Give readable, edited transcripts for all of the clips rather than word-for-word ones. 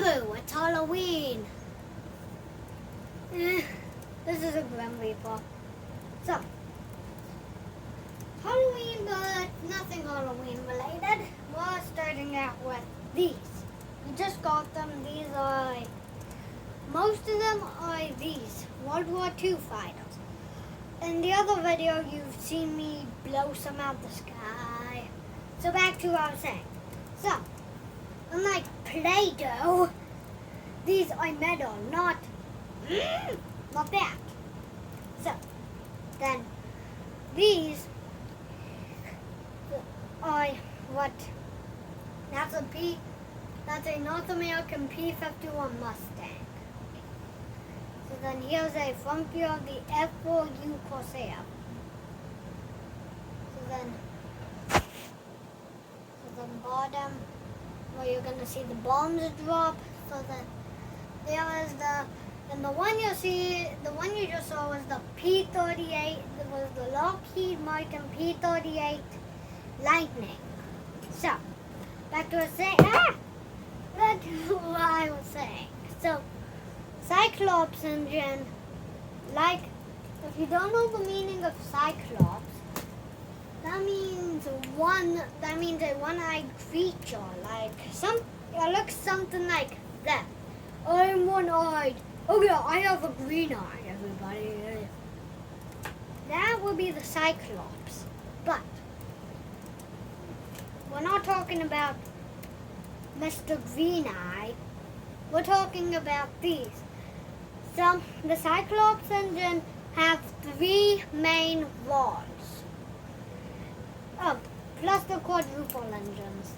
Boo, it's Halloween. This is a Grim Reaper. So, Halloween, but nothing Halloween related. We're starting out with these. We just got them. These are, most of them are these World War II fighters. In the other video, you've seen me blow some out the sky. So back to what I was saying. So, unlike Play-Doh, these are metal, not that. So, then these are what? That's a North American P-51 Mustang. So then here's a front view of the F4U Corsair. So then bottom, where you're gonna see the bombs drop. So then there is and the one you see, the one you just saw was the P-38. It was the Lockheed Martin P-38 Lightning. So back to what I was saying. So Cyclops engine, like, if you don't know the meaning of Cyclops, that means a one-eyed creature, it looks something like that. I'm one-eyed. Oh yeah, I have a green eye, everybody. That would be the Cyclops. But we're not talking about Mr. Green Eye. We're talking about these. So the Cyclops engine have 3 main walls. Oh, plus the quadruple engines.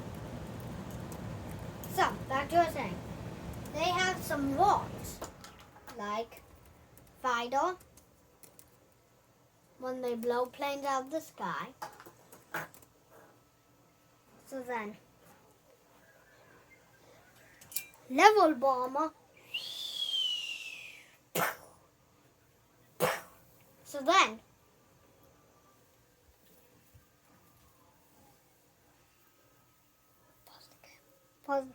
So, back to what I was saying. They have some walls, like fighter, when they blow planes out of the sky. So then, level bomber. So then, pause.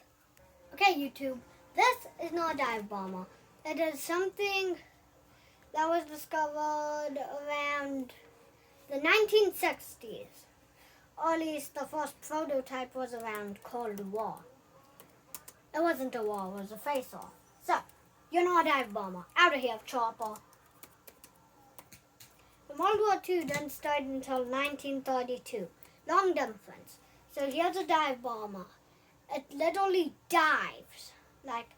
Okay, YouTube. This is not a dive bomber. It is something that was discovered around the 1960s. Or at least the first prototype was around Cold War. It wasn't a war, it was a face-off. So, you're not a dive bomber. Out of here, chopper. The World War II didn't start until 1932. Long difference. So here's a dive bomber. It literally dives like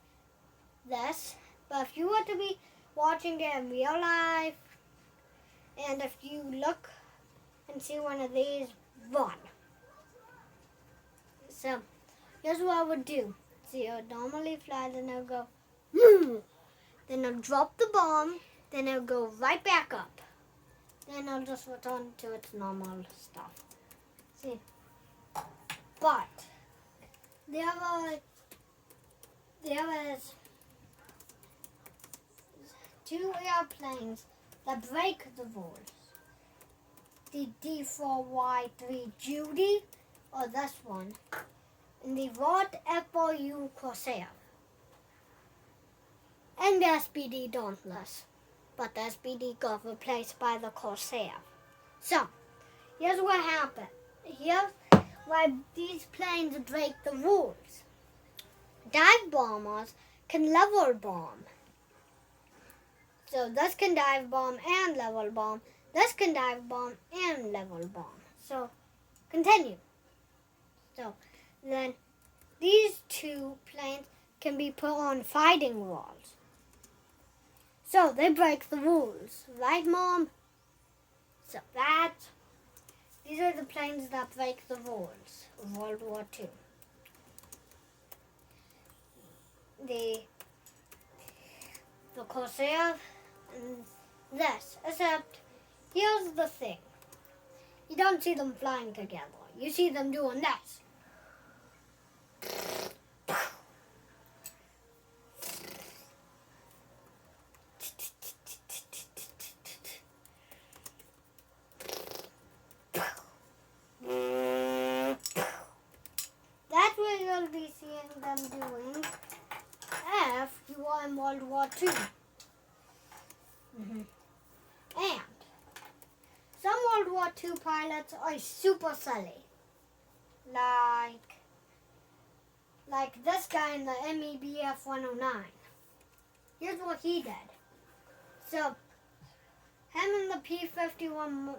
this. But if you were to be watching it in real life, and if you look and see one of these, run. So here's what I would do. See, it would normally fly, then it would go, then it would drop the bomb, then it would go right back up. Then it'll just return to its normal stuff. See? But there is 2 airplanes that break the rules. The D4Y3 Judy, or this one, and the Vought F4U Corsair. And the SPD Dauntless. But the SPD got replaced by the Corsair. So, here's what happened. Here's why these planes break the rules. Dive bombers can level bomb. So this can dive bomb and level bomb. This can dive bomb and level bomb. So, continue. So, then these 2 planes can be put on fighting walls. So they break the rules, right, Mom? So these are the planes that break the rules of World War II. The Corsair and this, except here's the thing. You don't see them flying together. You see them doing this. That's what you'll be seeing them doing. in World War II. And some World War II pilots are super silly. Like this guy in the MEBF 109. Here's what he did. So, him and the P-51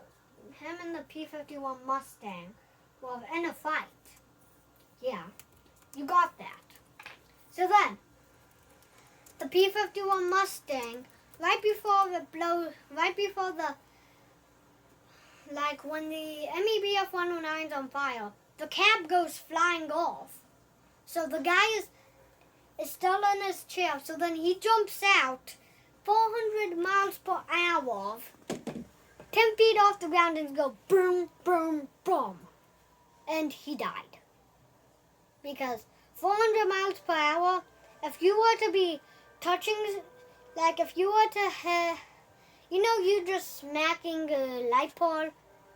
Mustang were in a fight. Yeah, you got that. So then, the P-51 Mustang, when the MEBF 109's on fire, the cab goes flying off. So the guy is still in his chair. So then he jumps out 400 miles per hour, 10 feet off the ground, and go boom, boom, boom. And he died. Because 400 miles per hour, if you were to be touching, like if you were to, you just smacking a light pole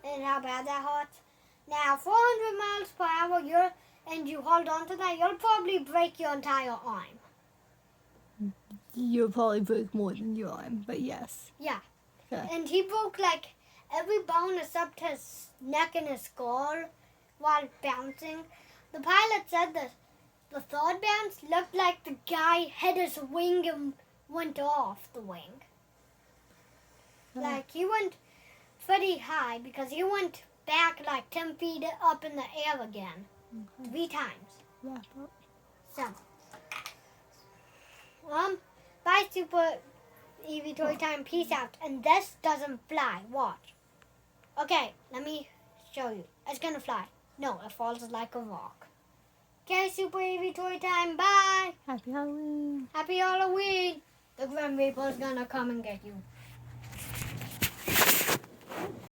and how bad that hurts. Now, 400 miles per hour, and you hold on to that, you'll probably break your entire arm. You'll probably break more than your arm, but yes. Yeah. Okay. And he broke like every bone except his neck and his skull while bouncing. The pilot said that the third bounce looked like the guy hit his wing and went off the wing. Like he went pretty high because he went back like 10 feet up in the air again. 3 times. Wrap up. So, bye Super EV Toy Time. Peace out. And this doesn't fly. Watch. Okay, let me show you. It's gonna fly. No, it falls like a rock. Okay, Super EV Toy Time. Bye. Happy Halloween. Happy Halloween. The Grim Reaper's gonna come and get you.